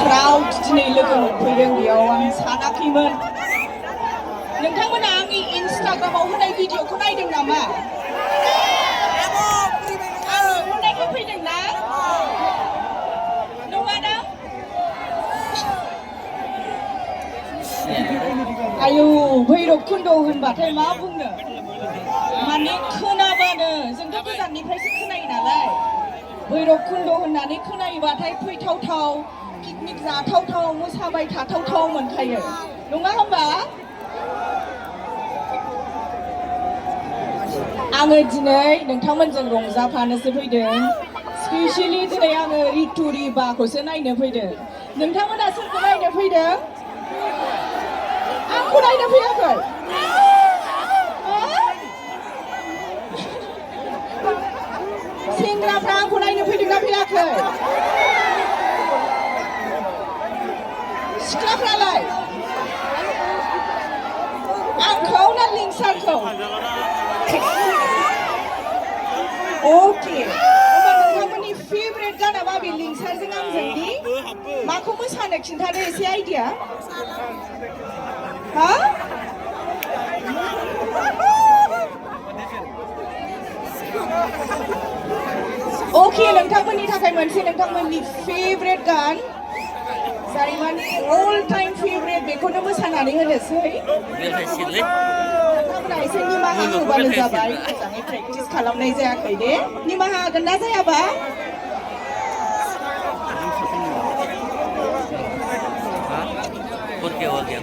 crowd दिनै लोगो मोनफैदों बेयाव आं सानाखैमोन नोंथांमोना आंनि इन्स्टाग्रामाव होनाय भिडिअखौ नायदों नामा आं होनायखौ फैदों ना नङा ना आयौ भैरबकुन्द होनबाथाय मा बुंनो माने खोनाबानो जोंथ' गोजाननिफ्रायसो खोनायो नालाय भैरबकुन्द होननानै खोनायोबाथाय फैथावथाव पिकनिक जाथावथाव मोसाबाय थाथावथाव मोनखायो नङा होमबा आङो दिनै नोंथांमोनजों रंजाफानोसो फैदों स्पेशेलि दिनै आङो रितु रिबाखौसो नायनो फैदों नोंथांमोना सोरखौ नायनो फैदों आंखौ नायनो फैयाखै सेंग्राफ्रा आंखौ नायनो फैदोंना फैयाखै सिख्लाफ्रालाय आंखौ ना लिंसारखौ अके होमबा नोंथांमोननि फेभरेट गाना माबे लिंसारजों आंजोंनि माखौ मोसानो खिन्थादो एसे आइडिया हा अके नोंथांमोननि थाखाय मोनसे नोंथांमोननि फेभरेट गान जाय माने अल टाइम फेभरेट बेखौनो मोसानानै होनोसै नोंथांमोना एसे निमाहा होबानो जाबाय मोजाङै प्रेक्टिस खालामनाय जायाखै दे निमाहा होगोन ना जायाबा Porque odio.